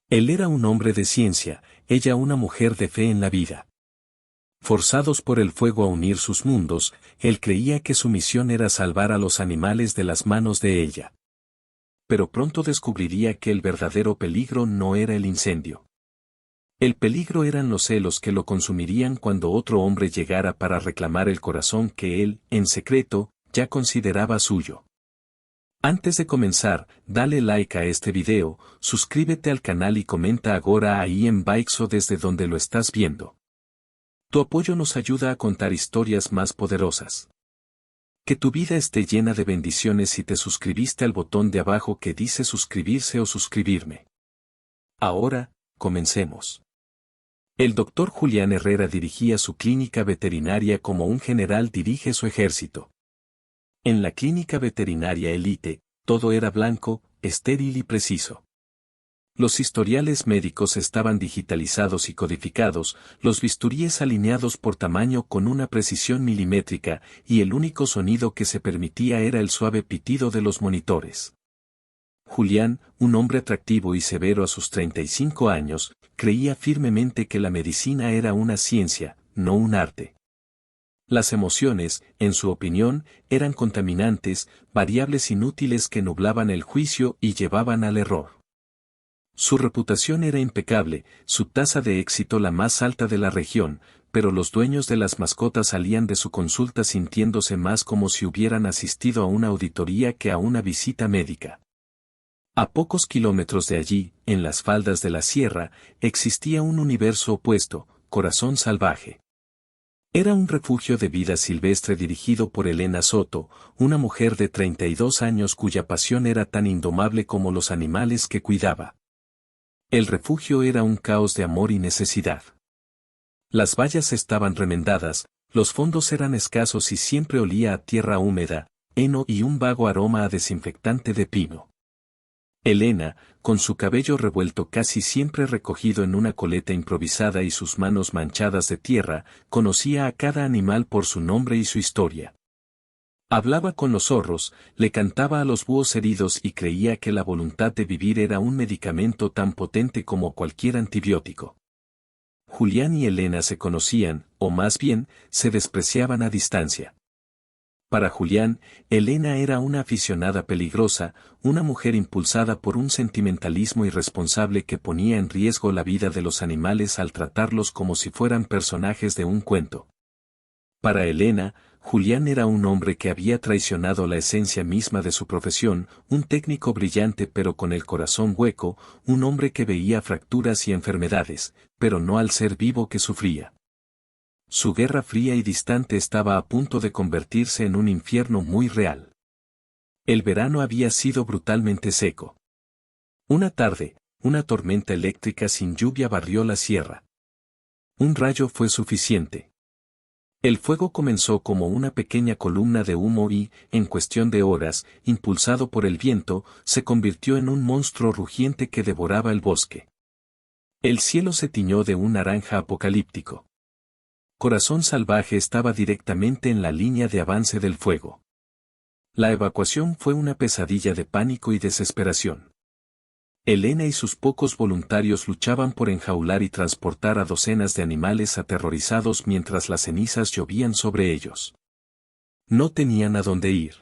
Él era un hombre de ciencia, ella una mujer de fe en la vida. Forzados por el fuego a unir sus mundos, él creía que su misión era salvar a los animales de las manos de ella. Pero pronto descubriría que el verdadero peligro no era el incendio. El peligro eran los celos que lo consumirían cuando otro hombre llegara para reclamar el corazón que él, en secreto, ya consideraba suyo. Antes de comenzar, dale like a este video, suscríbete al canal y comenta ahora ahí en Baixo desde donde lo estás viendo. Tu apoyo nos ayuda a contar historias más poderosas. Que tu vida esté llena de bendiciones si te suscribiste al botón de abajo que dice suscribirse o suscribirme. Ahora, comencemos. El doctor Julián Herrera dirigía su clínica veterinaria como un general dirige su ejército. En la clínica veterinaria Elite, todo era blanco, estéril y preciso. Los historiales médicos estaban digitalizados y codificados, los bisturíes alineados por tamaño con una precisión milimétrica, y el único sonido que se permitía era el suave pitido de los monitores. Julián, un hombre atractivo y severo a sus 35 años, creía firmemente que la medicina era una ciencia, no un arte. Las emociones, en su opinión, eran contaminantes, variables inútiles que nublaban el juicio y llevaban al error. Su reputación era impecable, su tasa de éxito la más alta de la región, pero los dueños de las mascotas salían de su consulta sintiéndose más como si hubieran asistido a una auditoría que a una visita médica. A pocos kilómetros de allí, en las faldas de la sierra, existía un universo opuesto, Corazón Salvaje. Era un refugio de vida silvestre dirigido por Elena Soto, una mujer de 32 años cuya pasión era tan indomable como los animales que cuidaba. El refugio era un caos de amor y necesidad. Las vallas estaban remendadas, los fondos eran escasos y siempre olía a tierra húmeda, heno y un vago aroma a desinfectante de pino. Elena, con su cabello revuelto casi siempre recogido en una coleta improvisada y sus manos manchadas de tierra, conocía a cada animal por su nombre y su historia. Hablaba con los zorros, le cantaba a los búhos heridos y creía que la voluntad de vivir era un medicamento tan potente como cualquier antibiótico. Julián y Elena se conocían, o más bien, se despreciaban a distancia. Para Julián, Elena era una aficionada peligrosa, una mujer impulsada por un sentimentalismo irresponsable que ponía en riesgo la vida de los animales al tratarlos como si fueran personajes de un cuento. Para Elena, Julián era un hombre que había traicionado la esencia misma de su profesión, un técnico brillante pero con el corazón hueco, un hombre que veía fracturas y enfermedades, pero no al ser vivo que sufría. Su guerra fría y distante estaba a punto de convertirse en un infierno muy real. El verano había sido brutalmente seco. Una tarde, una tormenta eléctrica sin lluvia barrió la sierra. Un rayo fue suficiente. El fuego comenzó como una pequeña columna de humo y, en cuestión de horas, impulsado por el viento, se convirtió en un monstruo rugiente que devoraba el bosque. El cielo se tiñó de un naranja apocalíptico. Corazón Salvaje estaba directamente en la línea de avance del fuego. La evacuación fue una pesadilla de pánico y desesperación. Elena y sus pocos voluntarios luchaban por enjaular y transportar a docenas de animales aterrorizados mientras las cenizas llovían sobre ellos. No tenían a dónde ir.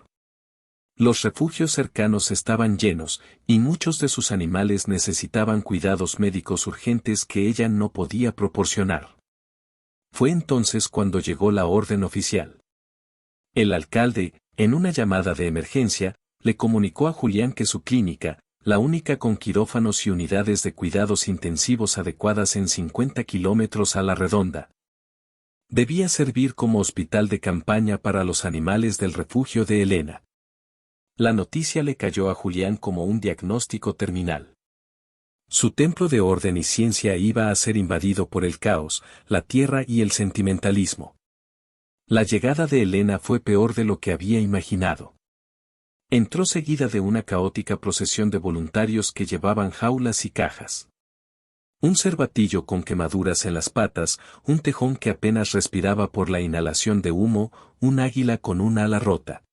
Los refugios cercanos estaban llenos, y muchos de sus animales necesitaban cuidados médicos urgentes que ella no podía proporcionar. Fue entonces cuando llegó la orden oficial. El alcalde, en una llamada de emergencia, le comunicó a Julián que su clínica, la única con quirófanos y unidades de cuidados intensivos adecuadas en 50 kilómetros a la redonda, debía servir como hospital de campaña para los animales del refugio de Elena. La noticia le cayó a Julián como un diagnóstico terminal. Su templo de orden y ciencia iba a ser invadido por el caos, la tierra y el sentimentalismo. La llegada de Elena fue peor de lo que había imaginado. Entró seguida de una caótica procesión de voluntarios que llevaban jaulas y cajas. Un cervatillo con quemaduras en las patas, un tejón que apenas respiraba por la inhalación de humo, un águila con un ala rota.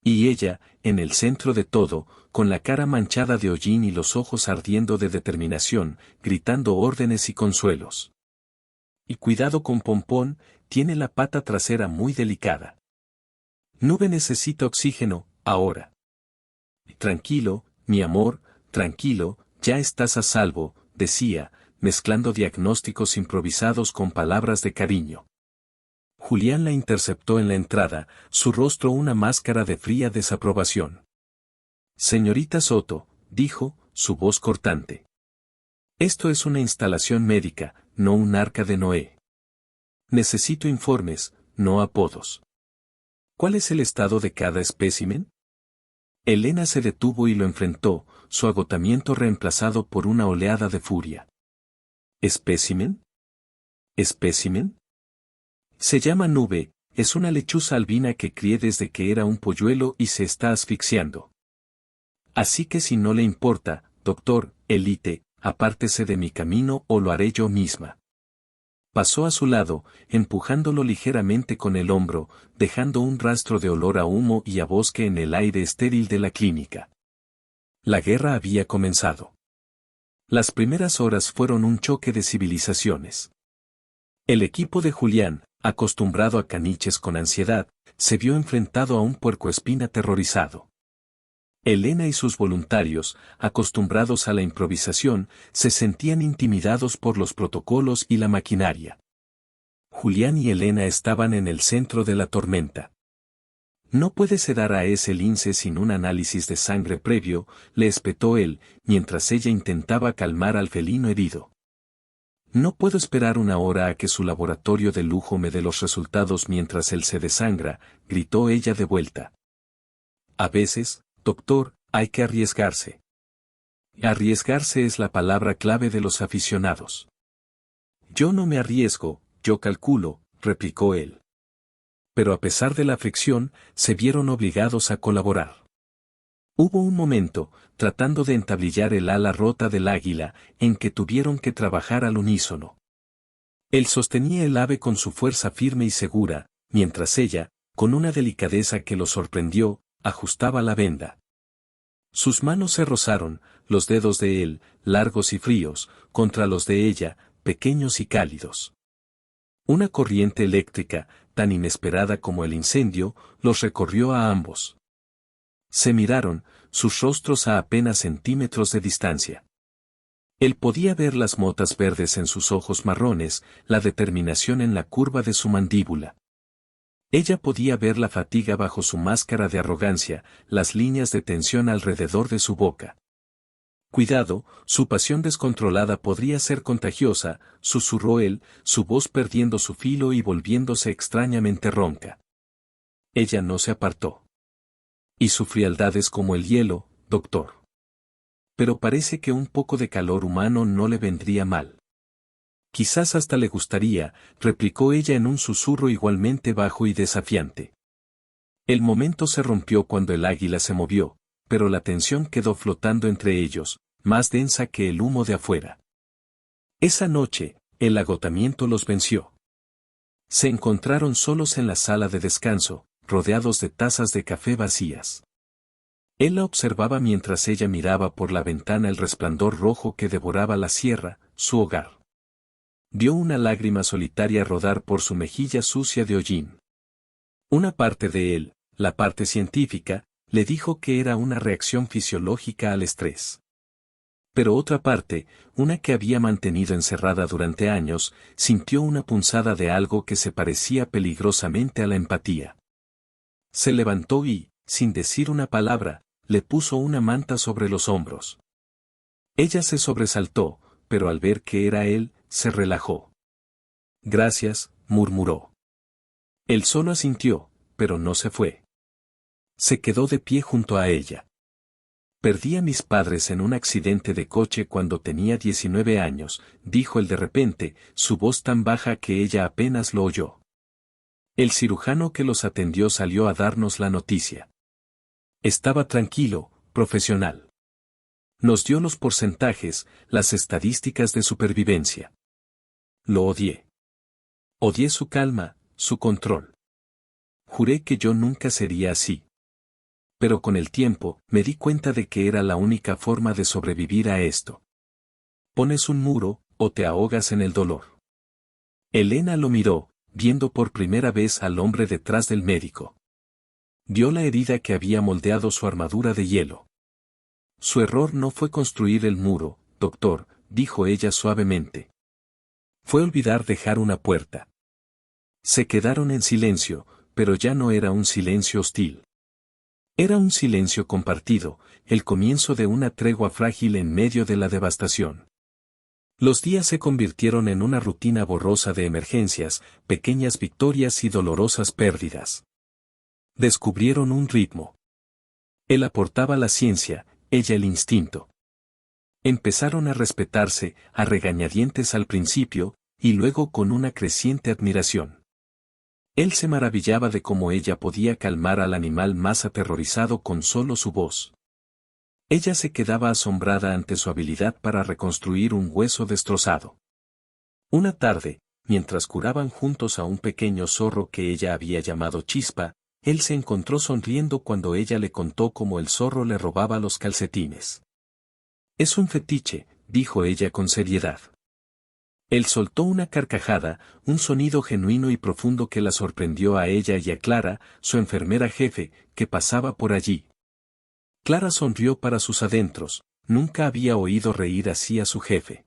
Y ella, en el centro de todo, con la cara manchada de hollín y los ojos ardiendo de determinación, gritando órdenes y consuelos. Y cuidado con Pompón, tiene la pata trasera muy delicada. Nube necesita oxígeno, ahora. Tranquilo, mi amor, tranquilo, ya estás a salvo, decía, mezclando diagnósticos improvisados con palabras de cariño. Julián la interceptó en la entrada, su rostro una máscara de fría desaprobación. Señorita Soto, dijo, su voz cortante. Esto es una instalación médica, no un arca de Noé. Necesito informes, no apodos. ¿Cuál es el estado de cada espécimen? Elena se detuvo y lo enfrentó, su agotamiento reemplazado por una oleada de furia. ¿Espécimen? ¿Espécimen? Se llama Nube, es una lechuza albina que crié desde que era un polluelo y se está asfixiando. Así que si no le importa, doctor, Elite, apártese de mi camino o lo haré yo misma. Pasó a su lado, empujándolo ligeramente con el hombro, dejando un rastro de olor a humo y a bosque en el aire estéril de la clínica. La guerra había comenzado. Las primeras horas fueron un choque de civilizaciones. El equipo de Julián, acostumbrado a caniches con ansiedad, se vio enfrentado a un puercoespín aterrorizado. Elena y sus voluntarios, acostumbrados a la improvisación, se sentían intimidados por los protocolos y la maquinaria. Julián y Elena estaban en el centro de la tormenta. No puede sedar a ese lince sin un análisis de sangre previo, le espetó él, mientras ella intentaba calmar al felino herido. No puedo esperar una hora a que su laboratorio de lujo me dé los resultados mientras él se desangra, gritó ella de vuelta. A veces, doctor, hay que arriesgarse. Arriesgarse es la palabra clave de los aficionados. Yo no me arriesgo, yo calculo, replicó él. Pero a pesar de la fricción, se vieron obligados a colaborar. Hubo un momento, tratando de entablillar el ala rota del águila, en que tuvieron que trabajar al unísono. Él sostenía el ave con su fuerza firme y segura, mientras ella, con una delicadeza que lo sorprendió, ajustaba la venda. Sus manos se rozaron, los dedos de él, largos y fríos, contra los de ella, pequeños y cálidos. Una corriente eléctrica, tan inesperada como el incendio, los recorrió a ambos. Se miraron, sus rostros a apenas centímetros de distancia. Él podía ver las motas verdes en sus ojos marrones, la determinación en la curva de su mandíbula. Ella podía ver la fatiga bajo su máscara de arrogancia, las líneas de tensión alrededor de su boca. Cuidado, su pasión descontrolada podría ser contagiosa, susurró él, su voz perdiendo su filo y volviéndose extrañamente ronca. Ella no se apartó. Y su frialdad es como el hielo, doctor. Pero parece que un poco de calor humano no le vendría mal. Quizás hasta le gustaría, replicó ella en un susurro igualmente bajo y desafiante. El momento se rompió cuando el águila se movió, pero la tensión quedó flotando entre ellos, más densa que el humo de afuera. Esa noche, el agotamiento los venció. Se encontraron solos en la sala de descanso, rodeados de tazas de café vacías. Él la observaba mientras ella miraba por la ventana el resplandor rojo que devoraba la sierra, su hogar. Vio una lágrima solitaria rodar por su mejilla sucia de hollín. Una parte de él, la parte científica, le dijo que era una reacción fisiológica al estrés. Pero otra parte, una que había mantenido encerrada durante años, sintió una punzada de algo que se parecía peligrosamente a la empatía. Se levantó y, sin decir una palabra, le puso una manta sobre los hombros. Ella se sobresaltó, pero al ver que era él, se relajó. Gracias, murmuró. Él solo asintió, pero no se fue. Se quedó de pie junto a ella. Perdí a mis padres en un accidente de coche cuando tenía 19 años, dijo él de repente, su voz tan baja que ella apenas lo oyó. El cirujano que los atendió salió a darnos la noticia. Estaba tranquilo, profesional. Nos dio los porcentajes, las estadísticas de supervivencia. Lo odié. Odié su calma, su control. Juré que yo nunca sería así. Pero con el tiempo, me di cuenta de que era la única forma de sobrevivir a esto. Pones un muro, o te ahogas en el dolor. Elena lo miró, viendo por primera vez al hombre detrás del médico. Vio la herida que había moldeado su armadura de hielo. Su error no fue construir el muro, doctor, dijo ella suavemente. Fue olvidar dejar una puerta. Se quedaron en silencio, pero ya no era un silencio hostil. Era un silencio compartido, el comienzo de una tregua frágil en medio de la devastación. Los días se convirtieron en una rutina borrosa de emergencias, pequeñas victorias y dolorosas pérdidas. Descubrieron un ritmo. Él aportaba la ciencia, ella el instinto. Empezaron a respetarse, a regañadientes al principio, y luego con una creciente admiración. Él se maravillaba de cómo ella podía calmar al animal más aterrorizado con solo su voz. Ella se quedaba asombrada ante su habilidad para reconstruir un hueso destrozado. Una tarde, mientras curaban juntos a un pequeño zorro que ella había llamado Chispa, él se encontró sonriendo cuando ella le contó cómo el zorro le robaba los calcetines. Es un fetiche, dijo ella con seriedad. Él soltó una carcajada, un sonido genuino y profundo que la sorprendió a ella y a Clara, su enfermera jefe, que pasaba por allí. Clara sonrió para sus adentros, nunca había oído reír así a su jefe.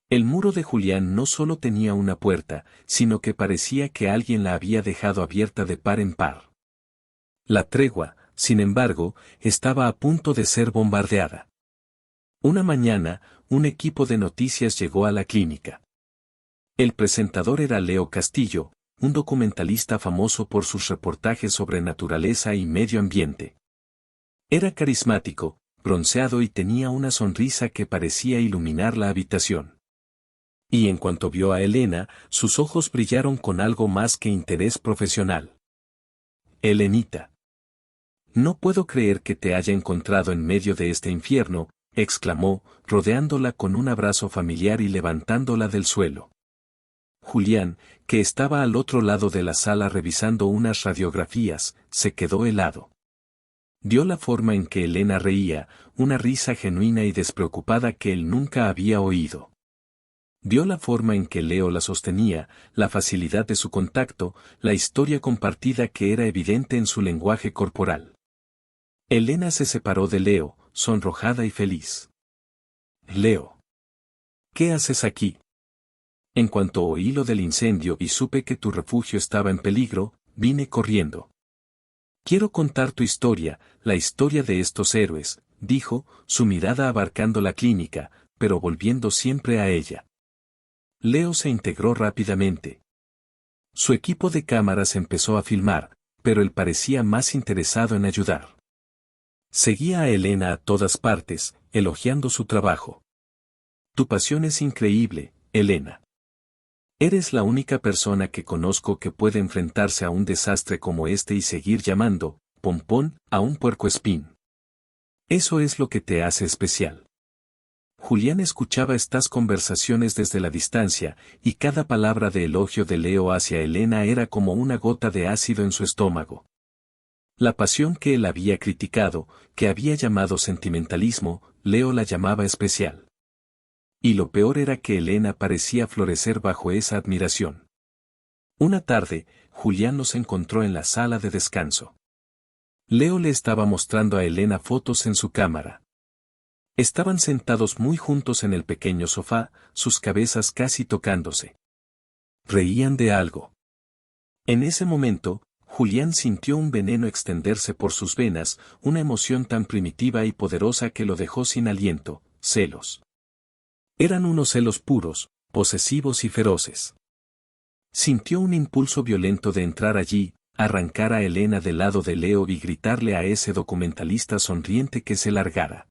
El muro de Julián no solo tenía una puerta, sino que parecía que alguien la había dejado abierta de par en par. La tregua, sin embargo, estaba a punto de ser bombardeada. Una mañana, un equipo de noticias llegó a la clínica. El presentador era Leo Castillo, un documentalista famoso por sus reportajes sobre naturaleza y medio ambiente. Era carismático, bronceado y tenía una sonrisa que parecía iluminar la habitación. Y en cuanto vio a Elena, sus ojos brillaron con algo más que interés profesional. Elenita. No puedo creer que te haya encontrado en medio de este infierno, exclamó, rodeándola con un abrazo familiar y levantándola del suelo. Julián, que estaba al otro lado de la sala revisando unas radiografías, se quedó helado. Vio la forma en que Elena reía, una risa genuina y despreocupada que él nunca había oído. Vio la forma en que Leo la sostenía, la facilidad de su contacto, la historia compartida que era evidente en su lenguaje corporal. Elena se separó de Leo, sonrojada y feliz. Leo. ¿Qué haces aquí? En cuanto oí lo del incendio y supe que tu refugio estaba en peligro, vine corriendo. Quiero contar tu historia, la historia de estos héroes, dijo, su mirada abarcando la clínica, pero volviendo siempre a ella. Leo se integró rápidamente. Su equipo de cámaras empezó a filmar, pero él parecía más interesado en ayudar. Seguía a Elena a todas partes, elogiando su trabajo. Tu pasión es increíble, Elena. Eres la única persona que conozco que puede enfrentarse a un desastre como este y seguir llamando, pompón, a un puercoespín. Eso es lo que te hace especial. Julián escuchaba estas conversaciones desde la distancia, y cada palabra de elogio de Leo hacia Elena era como una gota de ácido en su estómago. La pasión que él había criticado, que había llamado sentimentalismo, Leo la llamaba especial. Y lo peor era que Elena parecía florecer bajo esa admiración. Una tarde, Julián los encontró en la sala de descanso. Leo le estaba mostrando a Elena fotos en su cámara. Estaban sentados muy juntos en el pequeño sofá, sus cabezas casi tocándose. Reían de algo. En ese momento, Julián sintió un veneno extenderse por sus venas, una emoción tan primitiva y poderosa que lo dejó sin aliento, celos. Eran unos celos puros, posesivos y feroces. Sintió un impulso violento de entrar allí, arrancar a Elena del lado de Leo y gritarle a ese documentalista sonriente que se largara.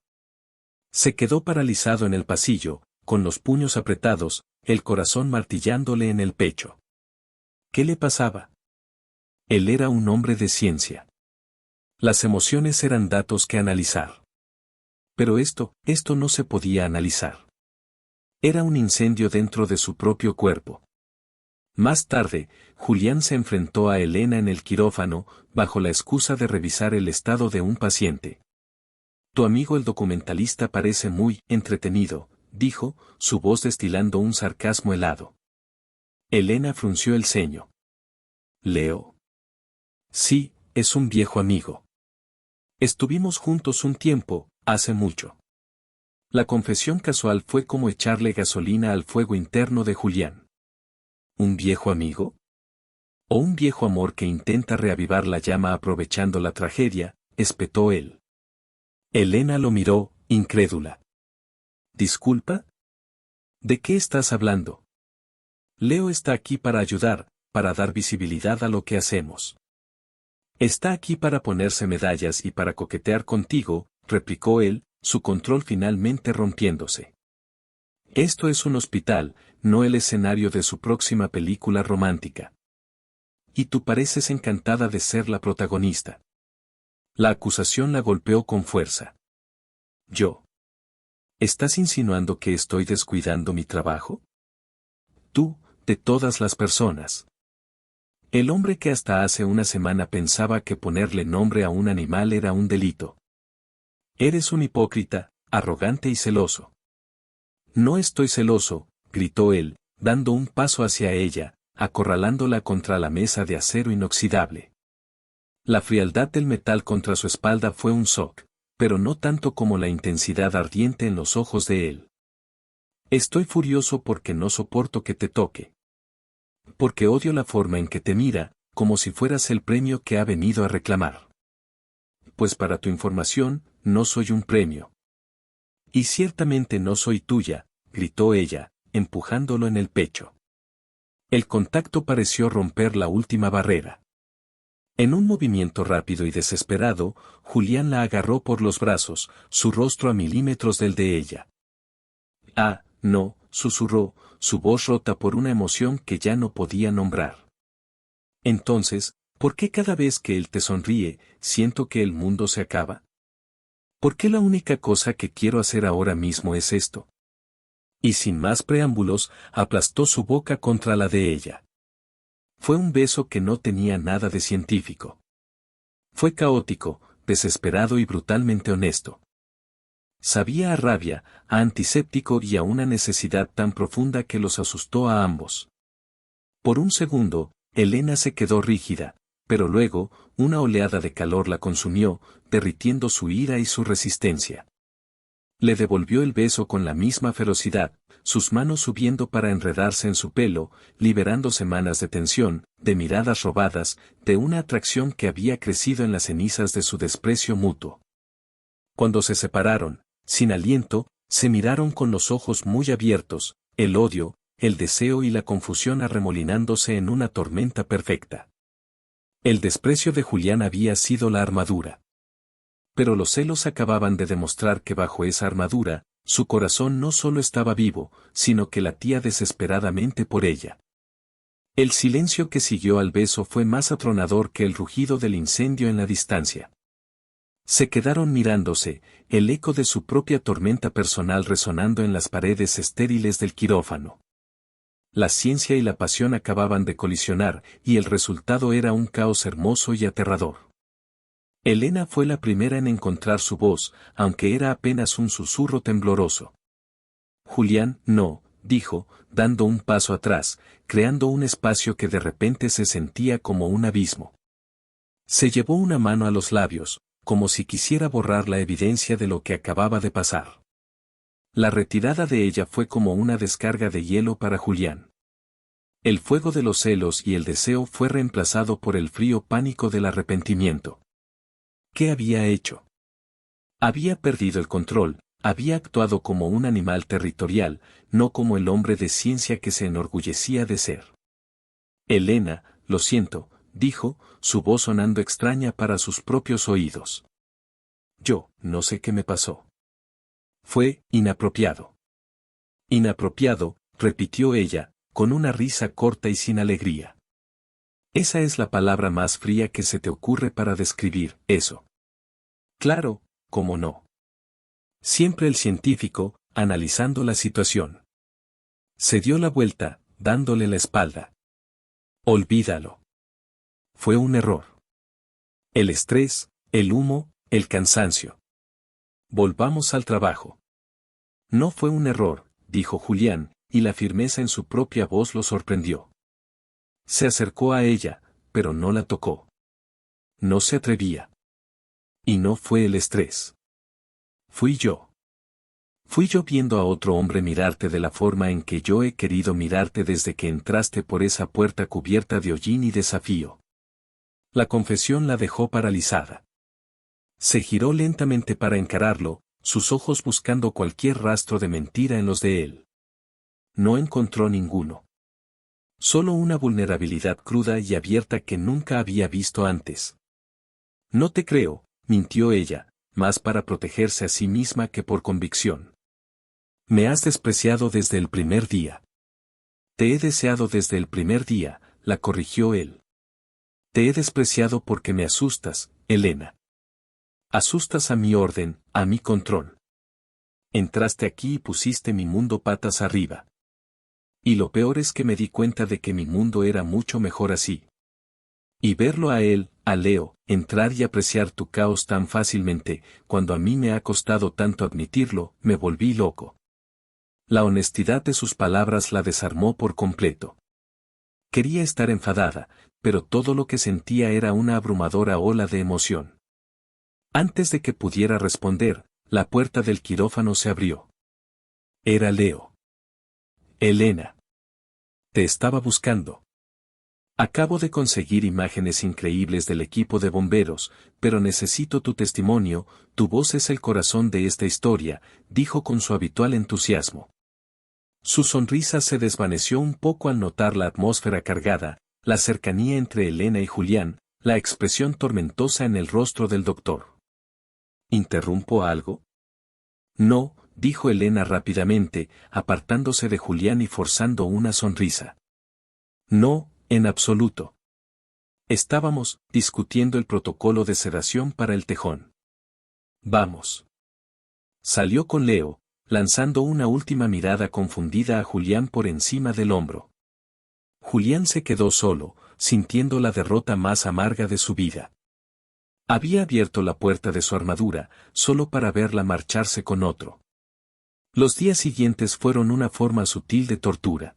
Se quedó paralizado en el pasillo, con los puños apretados, el corazón martillándole en el pecho. ¿Qué le pasaba? Él era un hombre de ciencia. Las emociones eran datos que analizar. Pero esto no se podía analizar. Era un incendio dentro de su propio cuerpo. Más tarde, Julián se enfrentó a Elena en el quirófano, bajo la excusa de revisar el estado de un paciente. Tu amigo el documentalista parece muy entretenido, dijo, su voz destilando un sarcasmo helado. Elena frunció el ceño. Leo. Sí, es un viejo amigo. Estuvimos juntos un tiempo, hace mucho. La confesión casual fue como echarle gasolina al fuego interno de Julián. ¿Un viejo amigo? ¿O un viejo amor que intenta reavivar la llama aprovechando la tragedia?, espetó él. Elena lo miró, incrédula. ¿Disculpa? ¿De qué estás hablando? Leo está aquí para ayudar, para dar visibilidad a lo que hacemos. Está aquí para ponerse medallas y para coquetear contigo, replicó él, su control finalmente rompiéndose. Esto es un hospital, no el escenario de su próxima película romántica. Y tú pareces encantada de ser la protagonista. La acusación la golpeó con fuerza. Yo. ¿Estás insinuando que estoy descuidando mi trabajo? Tú, de todas las personas. El hombre que hasta hace una semana pensaba que ponerle nombre a un animal era un delito. Eres un hipócrita, arrogante y celoso. No estoy celoso, gritó él, dando un paso hacia ella, acorralándola contra la mesa de acero inoxidable. La frialdad del metal contra su espalda fue un shock, pero no tanto como la intensidad ardiente en los ojos de él. Estoy furioso porque no soporto que te toque. Porque odio la forma en que te mira, como si fueras el premio que ha venido a reclamar. Pues para tu información, no soy un premio. Y ciertamente no soy tuya, gritó ella, empujándolo en el pecho. El contacto pareció romper la última barrera. En un movimiento rápido y desesperado, Julián la agarró por los brazos, su rostro a milímetros del de ella. Ah, no, susurró, su voz rota por una emoción que ya no podía nombrar. Entonces, ¿por qué cada vez que él te sonríe, siento que el mundo se acaba? ¿Por qué la única cosa que quiero hacer ahora mismo es esto? Y sin más preámbulos, aplastó su boca contra la de ella. Fue un beso que no tenía nada de científico. Fue caótico, desesperado y brutalmente honesto. Sabía a rabia, a antiséptico y a una necesidad tan profunda que los asustó a ambos. Por un segundo, Elena se quedó rígida, pero luego, una oleada de calor la consumió, derritiendo su ira y su resistencia. Le devolvió el beso con la misma ferocidad, sus manos subiendo para enredarse en su pelo, liberando semanas de tensión, de miradas robadas, de una atracción que había crecido en las cenizas de su desprecio mutuo. Cuando se separaron, sin aliento, se miraron con los ojos muy abiertos, el odio, el deseo y la confusión arremolinándose en una tormenta perfecta. El desprecio de Julián había sido la armadura. Pero los celos acababan de demostrar que bajo esa armadura, su corazón no solo estaba vivo, sino que latía desesperadamente por ella. El silencio que siguió al beso fue más atronador que el rugido del incendio en la distancia. Se quedaron mirándose, el eco de su propia tormenta personal resonando en las paredes estériles del quirófano. La ciencia y la pasión acababan de colisionar, y el resultado era un caos hermoso y aterrador. Elena fue la primera en encontrar su voz, aunque era apenas un susurro tembloroso. Julián, no, dijo, dando un paso atrás, creando un espacio que de repente se sentía como un abismo. Se llevó una mano a los labios, como si quisiera borrar la evidencia de lo que acababa de pasar. La retirada de ella fue como una descarga de hielo para Julián. El fuego de los celos y el deseo fue reemplazado por el frío pánico del arrepentimiento. ¿Qué había hecho? Había perdido el control, había actuado como un animal territorial, no como el hombre de ciencia que se enorgullecía de ser. Elena, lo siento, dijo, su voz sonando extraña para sus propios oídos. Yo, no sé qué me pasó. Fue inapropiado. Inapropiado, repitió ella, con una risa corta y sin alegría. Esa es la palabra más fría que se te ocurre para describir eso. Claro, cómo no. Siempre el científico, analizando la situación. Se dio la vuelta, dándole la espalda. Olvídalo. Fue un error. El estrés, el humo, el cansancio. Volvamos al trabajo. No fue un error, dijo Julián, y la firmeza en su propia voz lo sorprendió. Se acercó a ella, pero no la tocó. No se atrevía. Y no fue el estrés. Fui yo. Fui yo viendo a otro hombre mirarte de la forma en que yo he querido mirarte desde que entraste por esa puerta cubierta de hollín y desafío. La confesión la dejó paralizada. Se giró lentamente para encararlo, sus ojos buscando cualquier rastro de mentira en los de él. No encontró ninguno. Solo una vulnerabilidad cruda y abierta que nunca había visto antes. No te creo, mintió ella, más para protegerse a sí misma que por convicción. Me has despreciado desde el primer día. Te he deseado desde el primer día, la corrigió él. Te he despreciado porque me asustas, Elena. Asustas a mi orden, a mi control. Entraste aquí y pusiste mi mundo patas arriba. Y lo peor es que me di cuenta de que mi mundo era mucho mejor así. Y verlo a él, a Leo, entrar y apreciar tu caos tan fácilmente, cuando a mí me ha costado tanto admitirlo, me volví loco. La honestidad de sus palabras la desarmó por completo. Quería estar enfadada, pero todo lo que sentía era una abrumadora ola de emoción. Antes de que pudiera responder, la puerta del quirófano se abrió. Era Leo. Elena. Te estaba buscando. Acabo de conseguir imágenes increíbles del equipo de bomberos, pero necesito tu testimonio, tu voz es el corazón de esta historia, dijo con su habitual entusiasmo. Su sonrisa se desvaneció un poco al notar la atmósfera cargada, la cercanía entre Elena y Julián, la expresión tormentosa en el rostro del doctor. ¿Interrumpo algo? No, dijo Elena rápidamente, apartándose de Julián y forzando una sonrisa. No, en absoluto. Estábamos discutiendo el protocolo de sedación para el tejón. Vamos. Salió con Leo, lanzando una última mirada confundida a Julián por encima del hombro. Julián se quedó solo, sintiendo la derrota más amarga de su vida. Había abierto la puerta de su armadura, solo para verla marcharse con otro. Los días siguientes fueron una forma sutil de tortura.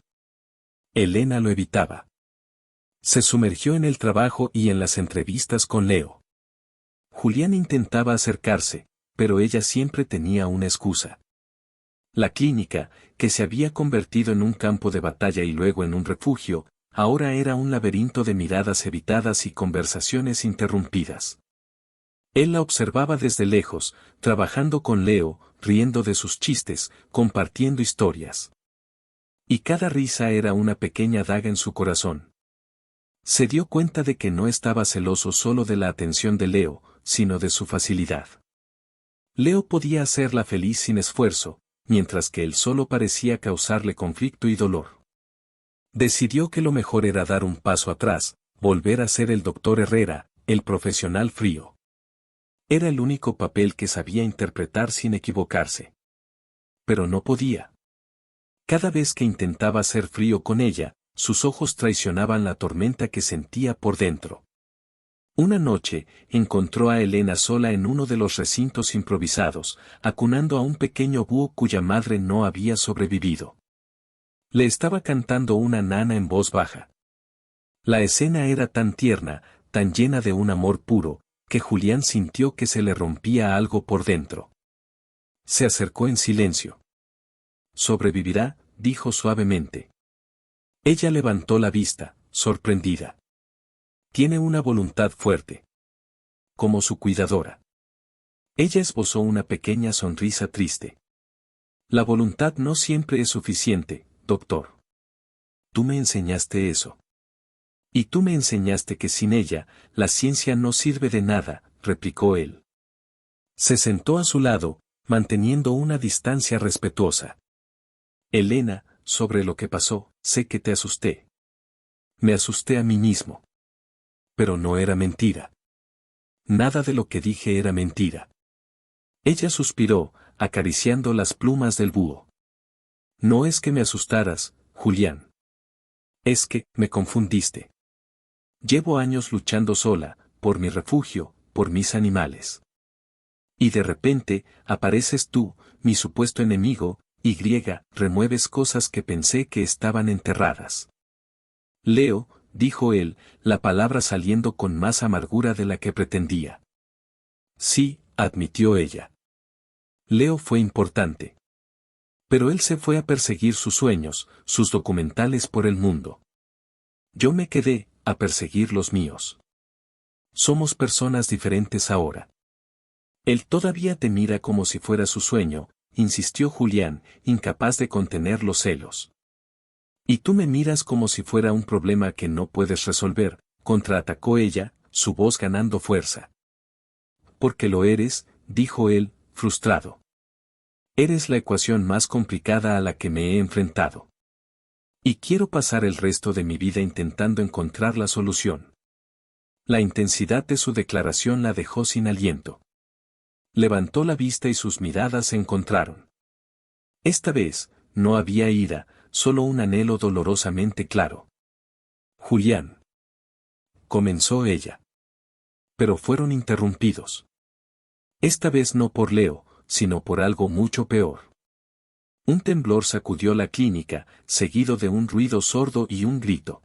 Elena lo evitaba. Se sumergió en el trabajo y en las entrevistas con Leo. Julián intentaba acercarse, pero ella siempre tenía una excusa. La clínica, que se había convertido en un campo de batalla y luego en un refugio, ahora era un laberinto de miradas evitadas y conversaciones interrumpidas. Él la observaba desde lejos, trabajando con Leo, riendo de sus chistes, compartiendo historias. Y cada risa era una pequeña daga en su corazón. Se dio cuenta de que no estaba celoso solo de la atención de Leo, sino de su facilidad. Leo podía hacerla feliz sin esfuerzo, mientras que él solo parecía causarle conflicto y dolor. Decidió que lo mejor era dar un paso atrás, volver a ser el doctor Herrera, el profesional frío. Era el único papel que sabía interpretar sin equivocarse. Pero no podía. Cada vez que intentaba ser frío con ella, sus ojos traicionaban la tormenta que sentía por dentro. Una noche, encontró a Elena sola en uno de los recintos improvisados, acunando a un pequeño búho cuya madre no había sobrevivido. Le estaba cantando una nana en voz baja. La escena era tan tierna, tan llena de un amor puro, que Julián sintió que se le rompía algo por dentro. Se acercó en silencio. «Sobrevivirá», dijo suavemente. Ella levantó la vista, sorprendida. Tiene una voluntad fuerte. Como su cuidadora. Ella esbozó una pequeña sonrisa triste. La voluntad no siempre es suficiente, doctor. Tú me enseñaste eso. Y tú me enseñaste que sin ella, la ciencia no sirve de nada, replicó él. Se sentó a su lado, manteniendo una distancia respetuosa. Elena, sobre lo que pasó, sé que te asusté. Me asusté a mí mismo. Pero no era mentira. Nada de lo que dije era mentira. Ella suspiró, acariciando las plumas del búho. No es que me asustaras, Julián. Es que, me confundiste. Llevo años luchando sola, por mi refugio, por mis animales. Y de repente, apareces tú, mi supuesto enemigo, y remueves cosas que pensé que estaban enterradas. Leo, dijo él, la palabra saliendo con más amargura de la que pretendía. Sí, admitió ella. Leo fue importante. Pero él se fue a perseguir sus sueños, sus documentales por el mundo. Yo me quedé, a perseguir los míos. Somos personas diferentes ahora. Él todavía te mira como si fuera su sueño, insistió Julián, incapaz de contener los celos. Y tú me miras como si fuera un problema que no puedes resolver, contraatacó ella, su voz ganando fuerza. Porque lo eres, dijo él, frustrado. Eres la ecuación más complicada a la que me he enfrentado. Y quiero pasar el resto de mi vida intentando encontrar la solución. La intensidad de su declaración la dejó sin aliento. Levantó la vista y sus miradas se encontraron. Esta vez, no había ira, solo un anhelo dolorosamente claro. Julián. Comenzó ella. Pero fueron interrumpidos. Esta vez no por Leo, sino por algo mucho peor. Un temblor sacudió la clínica, seguido de un ruido sordo y un grito.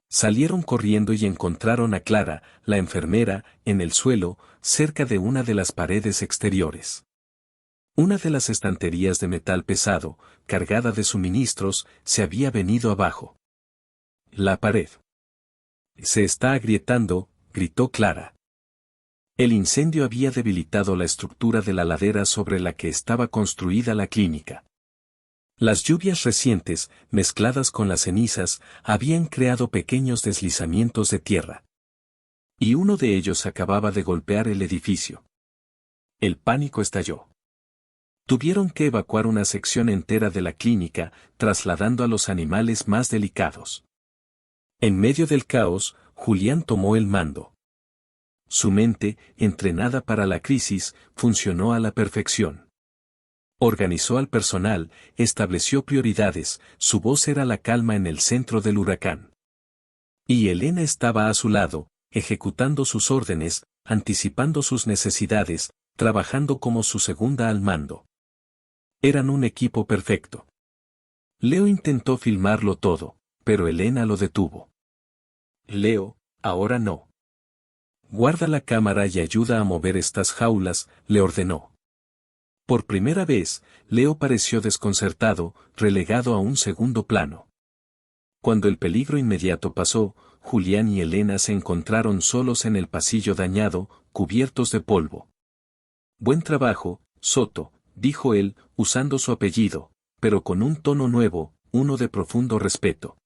Salieron corriendo y encontraron a Clara, la enfermera, en el suelo, cerca de una de las paredes exteriores. Una de las estanterías de metal pesado, cargada de suministros, se había venido abajo. La pared. Se está agrietando, gritó Clara. El incendio había debilitado la estructura de la ladera sobre la que estaba construida la clínica. Las lluvias recientes, mezcladas con las cenizas, habían creado pequeños deslizamientos de tierra. Y uno de ellos acababa de golpear el edificio. El pánico estalló. Tuvieron que evacuar una sección entera de la clínica, trasladando a los animales más delicados. En medio del caos, Julián tomó el mando. Su mente, entrenada para la crisis, funcionó a la perfección. Organizó al personal, estableció prioridades, su voz era la calma en el centro del huracán. Y Elena estaba a su lado, ejecutando sus órdenes, anticipando sus necesidades, trabajando como su segunda al mando. Eran un equipo perfecto. Leo intentó filmarlo todo, pero Elena lo detuvo. Leo, ahora no. Guarda la cámara y ayuda a mover estas jaulas, le ordenó. Por primera vez, Leo pareció desconcertado, relegado a un segundo plano. Cuando el peligro inmediato pasó, Julián y Elena se encontraron solos en el pasillo dañado, cubiertos de polvo. Buen trabajo, Soto, dijo él, usando su apellido, pero con un tono nuevo, uno de profundo respeto.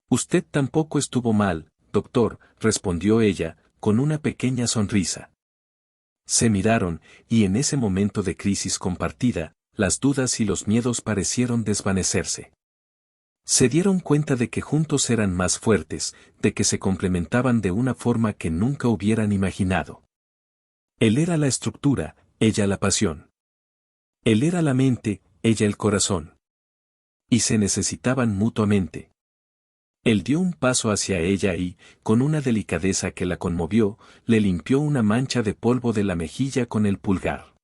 Usted tampoco estuvo mal, doctor, respondió ella, con una pequeña sonrisa. Se miraron, y en ese momento de crisis compartida, las dudas y los miedos parecieron desvanecerse. Se dieron cuenta de que juntos eran más fuertes, de que se complementaban de una forma que nunca hubieran imaginado. Él era la estructura, ella la pasión. Él era la mente, ella el corazón. Y se necesitaban mutuamente. Él dio un paso hacia ella y, con una delicadeza que la conmovió, le limpió una mancha de polvo de la mejilla con el pulgar.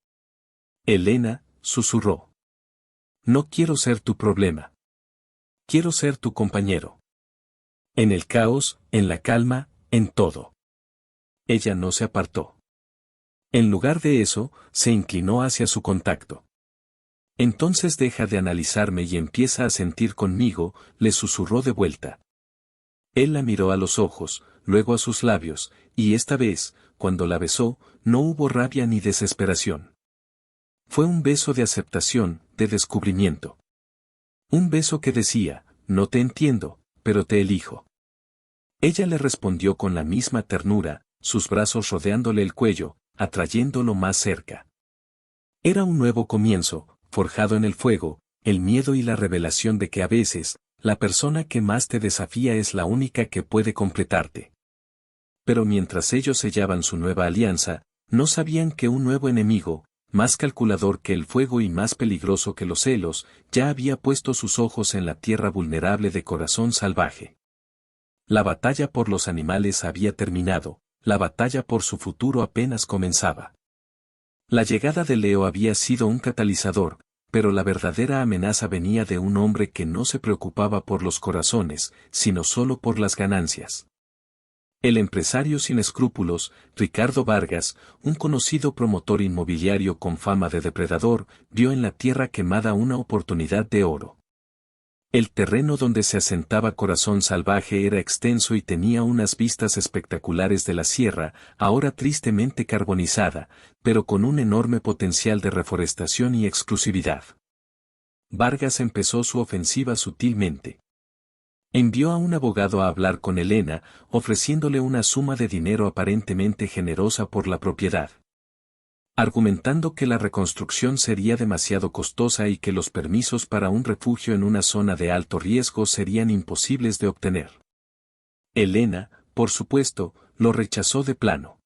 Elena, susurró. No quiero ser tu problema. Quiero ser tu compañero. En el caos, en la calma, en todo. Ella no se apartó. En lugar de eso, se inclinó hacia su contacto. Entonces deja de analizarme y empieza a sentir conmigo, le susurró de vuelta. Él la miró a los ojos, luego a sus labios, y esta vez, cuando la besó, no hubo rabia ni desesperación. Fue un beso de aceptación, de descubrimiento. Un beso que decía, no te entiendo, pero te elijo. Ella le respondió con la misma ternura, sus brazos rodeándole el cuello, atrayéndolo más cerca. Era un nuevo comienzo, forjado en el fuego, el miedo y la revelación de que a veces, la persona que más te desafía es la única que puede completarte. Pero mientras ellos sellaban su nueva alianza, no sabían que un nuevo enemigo, más calculador que el fuego y más peligroso que los celos, ya había puesto sus ojos en la tierra vulnerable de corazón salvaje. La batalla por los animales había terminado, la batalla por su futuro apenas comenzaba. La llegada de Leo había sido un catalizador, pero la verdadera amenaza venía de un hombre que no se preocupaba por los corazones, sino solo por las ganancias. El empresario sin escrúpulos, Ricardo Vargas, un conocido promotor inmobiliario con fama de depredador, vio en la tierra quemada una oportunidad de oro. El terreno donde se asentaba Corazón Salvaje era extenso y tenía unas vistas espectaculares de la sierra, ahora tristemente carbonizada, pero con un enorme potencial de reforestación y exclusividad. Vargas empezó su ofensiva sutilmente. Envió a un abogado a hablar con Elena, ofreciéndole una suma de dinero aparentemente generosa por la propiedad, argumentando que la reconstrucción sería demasiado costosa y que los permisos para un refugio en una zona de alto riesgo serían imposibles de obtener. Elena, por supuesto, lo rechazó de plano.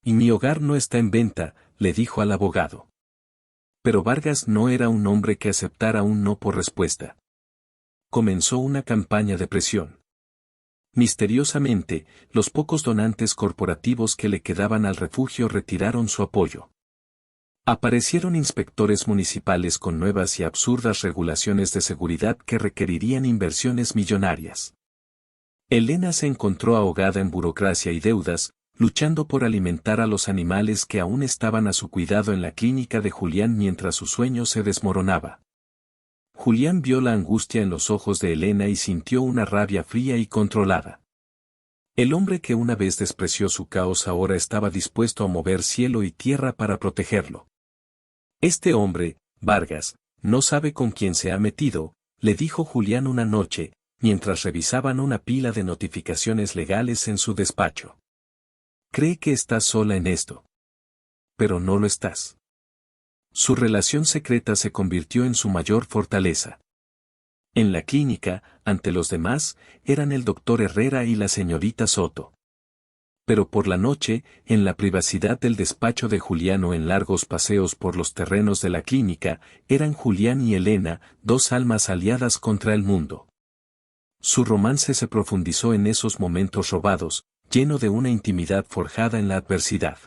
«Y mi hogar no está en venta», le dijo al abogado. Pero Vargas no era un hombre que aceptara un no por respuesta. Comenzó una campaña de presión. Misteriosamente, los pocos donantes corporativos que le quedaban al refugio retiraron su apoyo. Aparecieron inspectores municipales con nuevas y absurdas regulaciones de seguridad que requerirían inversiones millonarias. Elena se encontró ahogada en burocracia y deudas, luchando por alimentar a los animales que aún estaban a su cuidado en la clínica de Julián mientras su sueño se desmoronaba. Julián vio la angustia en los ojos de Elena y sintió una rabia fría y controlada. El hombre que una vez despreció su caos ahora estaba dispuesto a mover cielo y tierra para protegerlo. «Este hombre, Vargas, no sabe con quién se ha metido», le dijo Julián una noche, mientras revisaban una pila de notificaciones legales en su despacho. «Cree que estás sola en esto. Pero no lo estás». Su relación secreta se convirtió en su mayor fortaleza. En la clínica, ante los demás, eran el doctor Herrera y la señorita Soto. Pero por la noche, en la privacidad del despacho de Julián o en largos paseos por los terrenos de la clínica, eran Julián y Elena, dos almas aliadas contra el mundo. Su romance se profundizó en esos momentos robados, lleno de una intimidad forjada en la adversidad.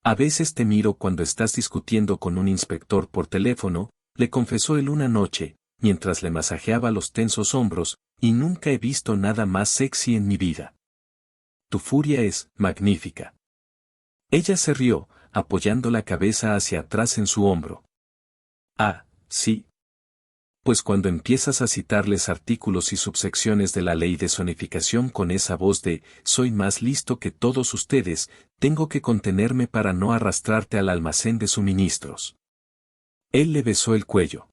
«A veces te miro cuando estás discutiendo con un inspector por teléfono», le confesó él una noche, mientras le masajeaba los tensos hombros, «y nunca he visto nada más sexy en mi vida. Tu furia es magnífica». Ella se rió, apoyando la cabeza hacia atrás en su hombro. «Ah, sí. Pues cuando empiezas a citarles artículos y subsecciones de la ley de zonificación con esa voz de «soy más listo que todos ustedes», tengo que contenerme para no arrastrarte al almacén de suministros». Él le besó el cuello.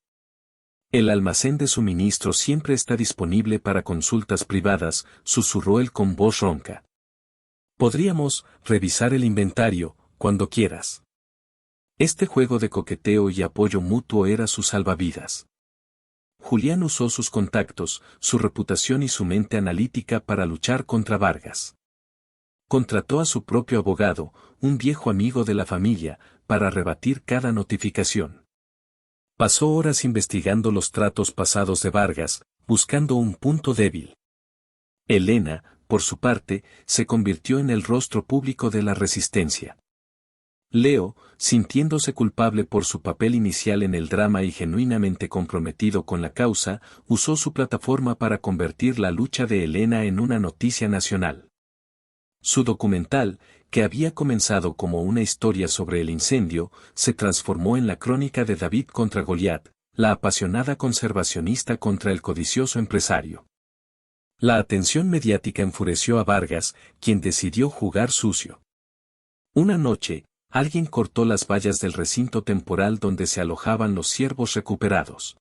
«El almacén de suministros siempre está disponible para consultas privadas», susurró él con voz ronca. «Podríamos revisar el inventario, cuando quieras». Este juego de coqueteo y apoyo mutuo era su salvavidas. Julián usó sus contactos, su reputación y su mente analítica para luchar contra Vargas. Contrató a su propio abogado, un viejo amigo de la familia, para rebatir cada notificación. Pasó horas investigando los tratos pasados de Vargas, buscando un punto débil. Elena, por su parte, se convirtió en el rostro público de la resistencia. Leo, sintiéndose culpable por su papel inicial en el drama y genuinamente comprometido con la causa, usó su plataforma para convertir la lucha de Elena en una noticia nacional. Su documental, que había comenzado como una historia sobre el incendio, se transformó en la crónica de David contra Goliat, la apasionada conservacionista contra el codicioso empresario. La atención mediática enfureció a Vargas, quien decidió jugar sucio. Una noche, alguien cortó las vallas del recinto temporal donde se alojaban los ciervos recuperados.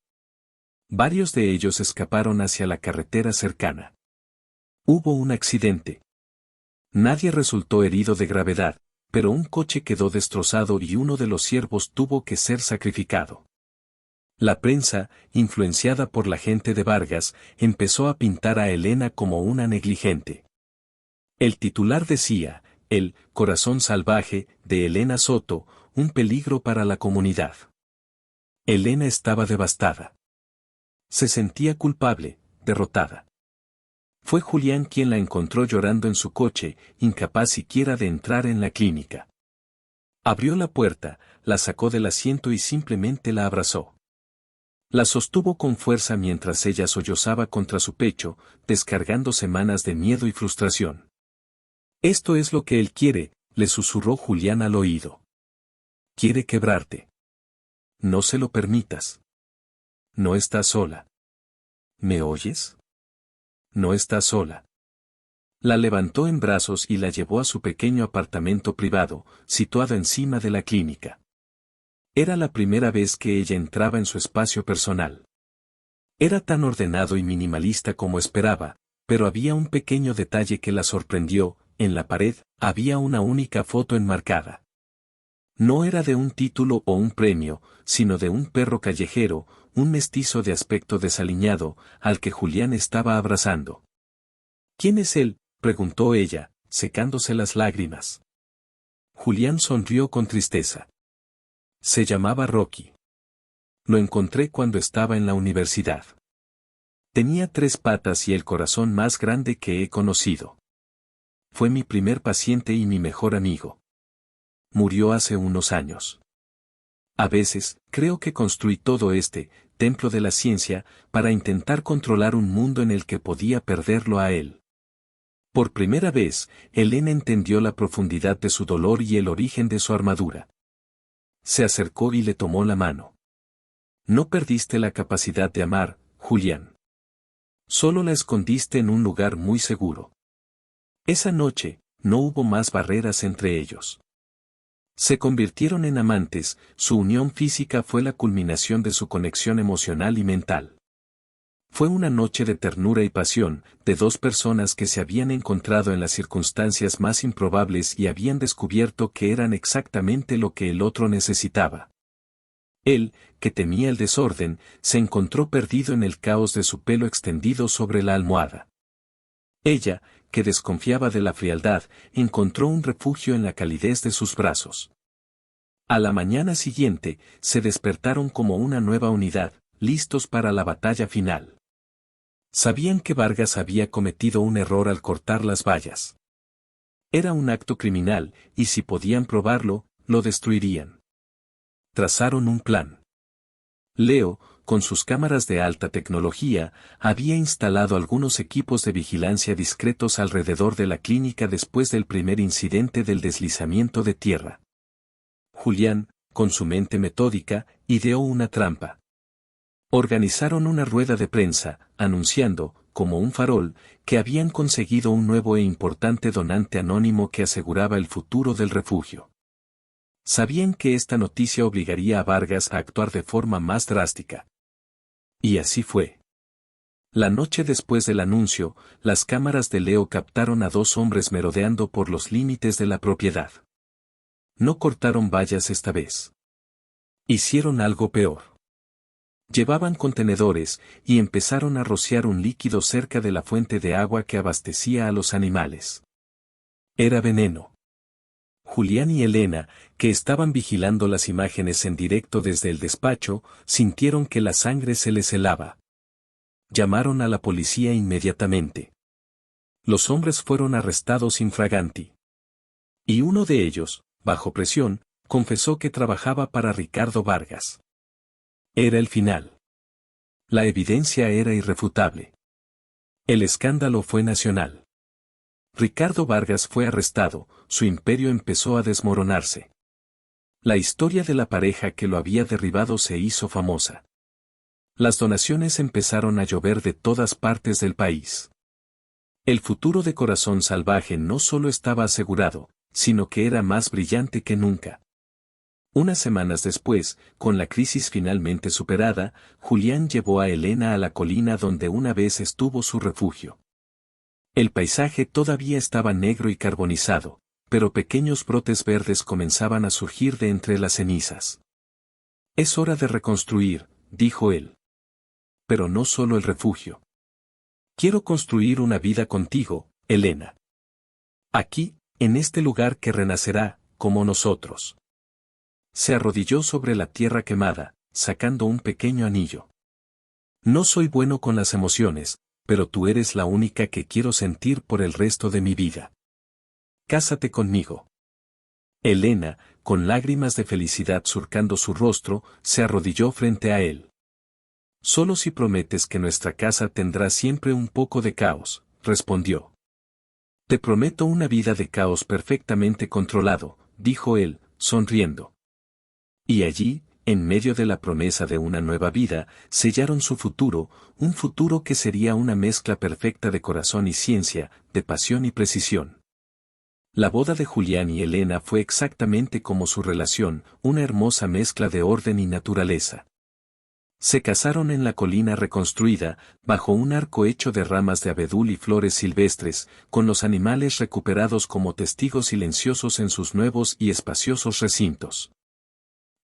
Varios de ellos escaparon hacia la carretera cercana. Hubo un accidente. Nadie resultó herido de gravedad, pero un coche quedó destrozado y uno de los ciervos tuvo que ser sacrificado. La prensa, influenciada por la gente de Vargas, empezó a pintar a Elena como una negligente. El titular decía: «El corazón salvaje de Elena Soto, un peligro para la comunidad». Elena estaba devastada. Se sentía culpable, derrotada. Fue Julián quien la encontró llorando en su coche, incapaz siquiera de entrar en la clínica. Abrió la puerta, la sacó del asiento y simplemente la abrazó. La sostuvo con fuerza mientras ella sollozaba contra su pecho, descargando semanas de miedo y frustración. Esto es lo que él quiere, le susurró Julián al oído. Quiere quebrarte. No se lo permitas. No estás sola. ¿Me oyes? No estás sola. La levantó en brazos y la llevó a su pequeño apartamento privado, situado encima de la clínica. Era la primera vez que ella entraba en su espacio personal. Era tan ordenado y minimalista como esperaba, pero había un pequeño detalle que la sorprendió: en la pared había una única foto enmarcada. No era de un título o un premio, sino de un perro callejero, un mestizo de aspecto desaliñado, al que Julián estaba abrazando. ¿Quién es él?, preguntó ella, secándose las lágrimas. Julián sonrió con tristeza. Se llamaba Rocky. Lo encontré cuando estaba en la universidad. Tenía 3 patas y el corazón más grande que he conocido. Fue mi primer paciente y mi mejor amigo. Murió hace unos años. A veces, creo que construí todo este templo de la ciencia para intentar controlar un mundo en el que podía perderlo a él. Por primera vez, Elena entendió la profundidad de su dolor y el origen de su armadura. Se acercó y le tomó la mano. No perdiste la capacidad de amar, Julián. Solo la escondiste en un lugar muy seguro. Esa noche, no hubo más barreras entre ellos. Se convirtieron en amantes, su unión física fue la culminación de su conexión emocional y mental. Fue una noche de ternura y pasión, de 2 personas que se habían encontrado en las circunstancias más improbables y habían descubierto que eran exactamente lo que el otro necesitaba. Él, que temía el desorden, se encontró perdido en el caos de su pelo extendido sobre la almohada. Ella, que desconfiaba de la frialdad, encontró un refugio en la calidez de sus brazos. A la mañana siguiente, se despertaron como una nueva unidad, listos para la batalla final. Sabían que Vargas había cometido un error al cortar las vallas. Era un acto criminal, y si podían probarlo, lo destruirían. Trazaron un plan. Leo, con sus cámaras de alta tecnología, había instalado algunos equipos de vigilancia discretos alrededor de la clínica después del primer incidente del deslizamiento de tierra. Julián, con su mente metódica, ideó una trampa. Organizaron una rueda de prensa, anunciando, como un farol, que habían conseguido un nuevo e importante donante anónimo que aseguraba el futuro del refugio. Sabían que esta noticia obligaría a Vargas a actuar de forma más drástica. Y así fue. La noche después del anuncio, las cámaras de Leo captaron a 2 hombres merodeando por los límites de la propiedad. No cortaron vallas esta vez. Hicieron algo peor. Llevaban contenedores, y empezaron a rociar un líquido cerca de la fuente de agua que abastecía a los animales. Era veneno. Julián y Elena, que estaban vigilando las imágenes en directo desde el despacho, sintieron que la sangre se les helaba. Llamaron a la policía inmediatamente. Los hombres fueron arrestados infraganti. Y uno de ellos, bajo presión, confesó que trabajaba para Ricardo Vargas. Era el final. La evidencia era irrefutable. El escándalo fue nacional. Ricardo Vargas fue arrestado, su imperio empezó a desmoronarse. La historia de la pareja que lo había derribado se hizo famosa. Las donaciones empezaron a llover de todas partes del país. El futuro de Corazón Salvaje no solo estaba asegurado, sino que era más brillante que nunca. Unas semanas después, con la crisis finalmente superada, Julián llevó a Elena a la colina donde una vez estuvo su refugio. El paisaje todavía estaba negro y carbonizado, pero pequeños brotes verdes comenzaban a surgir de entre las cenizas. Es hora de reconstruir, dijo él. Pero no solo el refugio. Quiero construir una vida contigo, Elena. Aquí, en este lugar que renacerá, como nosotros. Se arrodilló sobre la tierra quemada, sacando un pequeño anillo. No soy bueno con las emociones, pero tú eres la única que quiero sentir por el resto de mi vida. Cásate conmigo. Elena, con lágrimas de felicidad surcando su rostro, se arrodilló frente a él. Solo si prometes que nuestra casa tendrá siempre un poco de caos, respondió. Te prometo una vida de caos perfectamente controlado, dijo él, sonriendo. Y allí, en medio de la promesa de una nueva vida, sellaron su futuro, un futuro que sería una mezcla perfecta de corazón y ciencia, de pasión y precisión. La boda de Julián y Elena fue exactamente como su relación, una hermosa mezcla de orden y naturaleza. Se casaron en la colina reconstruida, bajo un arco hecho de ramas de abedul y flores silvestres, con los animales recuperados como testigos silenciosos en sus nuevos y espaciosos recintos.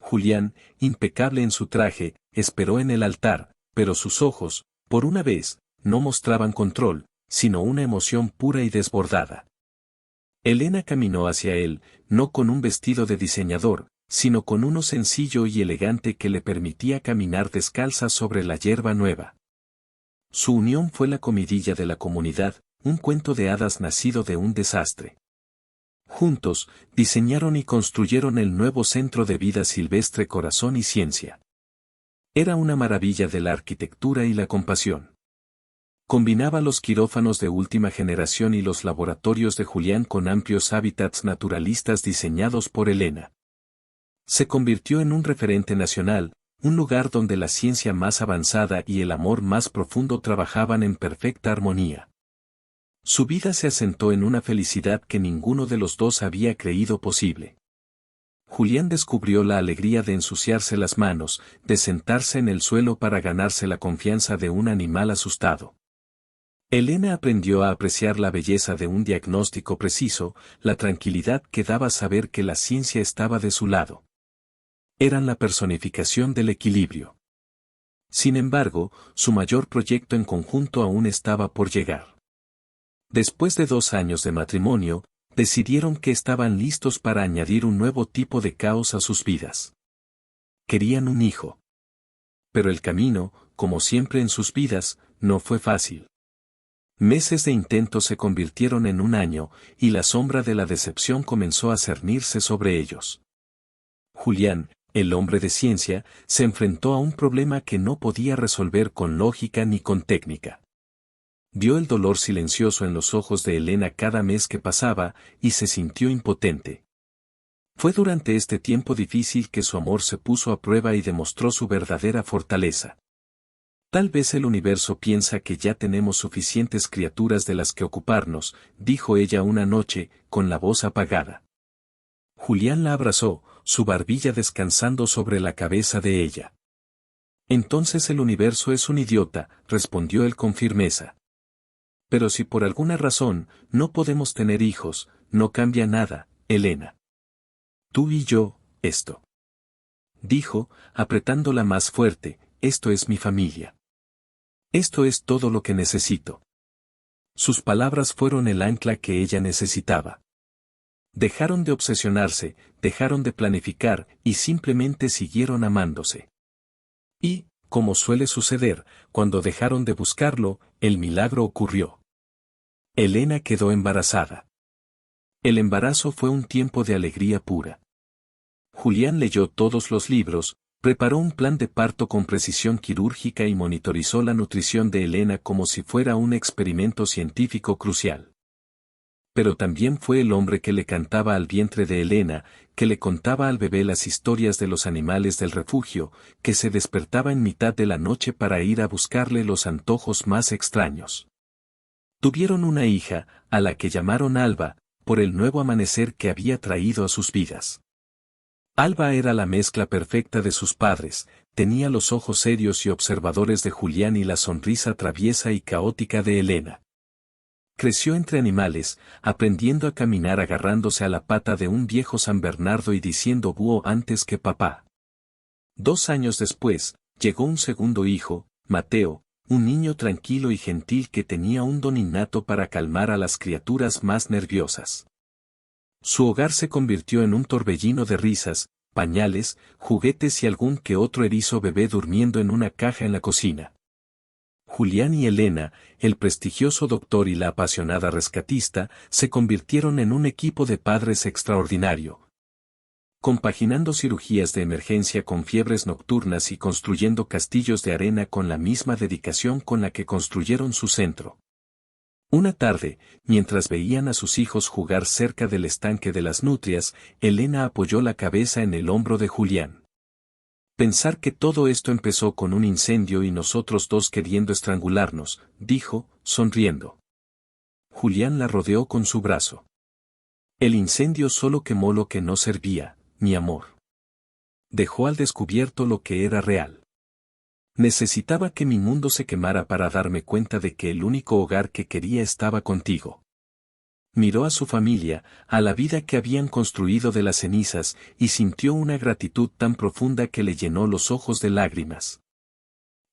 Julián, impecable en su traje, esperó en el altar, pero sus ojos, por una vez, no mostraban control, sino una emoción pura y desbordada. Elena caminó hacia él, no con un vestido de diseñador, sino con uno sencillo y elegante que le permitía caminar descalza sobre la hierba nueva. Su unión fue la comidilla de la comunidad, un cuento de hadas nacido de un desastre. Juntos, diseñaron y construyeron el nuevo centro de vida silvestre Corazón y Ciencia. Era una maravilla de la arquitectura y la compasión. Combinaba los quirófanos de última generación y los laboratorios de Julián con amplios hábitats naturalistas diseñados por Elena. Se convirtió en un referente nacional, un lugar donde la ciencia más avanzada y el amor más profundo trabajaban en perfecta armonía. Su vida se asentó en una felicidad que ninguno de los dos había creído posible. Julián descubrió la alegría de ensuciarse las manos, de sentarse en el suelo para ganarse la confianza de un animal asustado. Elena aprendió a apreciar la belleza de un diagnóstico preciso, la tranquilidad que daba saber que la ciencia estaba de su lado. Eran la personificación del equilibrio. Sin embargo, su mayor proyecto en conjunto aún estaba por llegar. Después de 2 años de matrimonio, decidieron que estaban listos para añadir un nuevo tipo de caos a sus vidas. Querían un hijo. Pero el camino, como siempre en sus vidas, no fue fácil. Meses de intentos se convirtieron en un año, y la sombra de la decepción comenzó a cernirse sobre ellos. Julián, el hombre de ciencia, se enfrentó a un problema que no podía resolver con lógica ni con técnica. Vio el dolor silencioso en los ojos de Elena cada mes que pasaba, y se sintió impotente. Fue durante este tiempo difícil que su amor se puso a prueba y demostró su verdadera fortaleza. Tal vez el universo piensa que ya tenemos suficientes criaturas de las que ocuparnos, dijo ella una noche, con la voz apagada. Julián la abrazó, su barbilla descansando sobre la cabeza de ella. Entonces el universo es un idiota, respondió él con firmeza. Pero si por alguna razón no podemos tener hijos, no cambia nada, Elena. Tú y yo, esto. Dijo, apretándola más fuerte, esto es mi familia. Esto es todo lo que necesito. Sus palabras fueron el ancla que ella necesitaba. Dejaron de obsesionarse, dejaron de planificar, y simplemente siguieron amándose. Y, como suele suceder, cuando dejaron de buscarlo, el milagro ocurrió. Elena quedó embarazada. El embarazo fue un tiempo de alegría pura. Julián leyó todos los libros, preparó un plan de parto con precisión quirúrgica y monitorizó la nutrición de Elena como si fuera un experimento científico crucial. Pero también fue el hombre que le cantaba al vientre de Elena, que le contaba al bebé las historias de los animales del refugio, que se despertaba en mitad de la noche para ir a buscarle los antojos más extraños. Tuvieron una hija, a la que llamaron Alba, por el nuevo amanecer que había traído a sus vidas. Alba era la mezcla perfecta de sus padres, tenía los ojos serios y observadores de Julián y la sonrisa traviesa y caótica de Elena. Creció entre animales, aprendiendo a caminar agarrándose a la pata de un viejo San Bernardo y diciendo búho antes que papá. 2 años después, llegó un segundo hijo, Mateo, un niño tranquilo y gentil que tenía un don innato para calmar a las criaturas más nerviosas. Su hogar se convirtió en un torbellino de risas, pañales, juguetes y algún que otro erizo bebé durmiendo en una caja en la cocina. Julián y Elena, el prestigioso doctor y la apasionada rescatista, se convirtieron en un equipo de padres extraordinario. Compaginando cirugías de emergencia con fiebres nocturnas y construyendo castillos de arena con la misma dedicación con la que construyeron su centro. Una tarde, mientras veían a sus hijos jugar cerca del estanque de las nutrias, Elena apoyó la cabeza en el hombro de Julián. Pensar que todo esto empezó con un incendio y nosotros dos queriendo estrangularnos, dijo, sonriendo. Julián la rodeó con su brazo. El incendio solo quemó lo que no servía, mi amor. Dejó al descubierto lo que era real. Necesitaba que mi mundo se quemara para darme cuenta de que el único hogar que quería estaba contigo. Miró a su familia, a la vida que habían construido de las cenizas, y sintió una gratitud tan profunda que le llenó los ojos de lágrimas.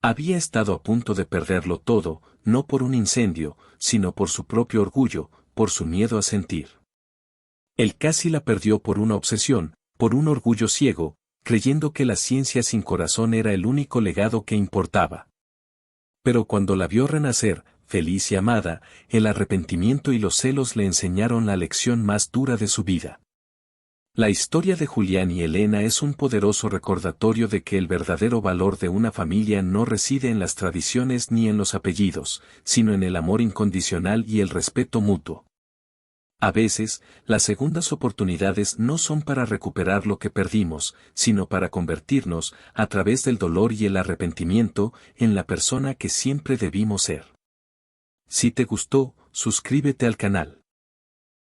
Había estado a punto de perderlo todo, no por un incendio, sino por su propio orgullo, por su miedo a sentir. Él casi la perdió por una obsesión, por un orgullo ciego, creyendo que la ciencia sin corazón era el único legado que importaba. Pero cuando la vio renacer, feliz y amada, el arrepentimiento y los celos le enseñaron la lección más dura de su vida. La historia de Julián y Elena es un poderoso recordatorio de que el verdadero valor de una familia no reside en las tradiciones ni en los apellidos, sino en el amor incondicional y el respeto mutuo. A veces, las segundas oportunidades no son para recuperar lo que perdimos, sino para convertirnos, a través del dolor y el arrepentimiento, en la persona que siempre debimos ser. Si te gustó, suscríbete al canal.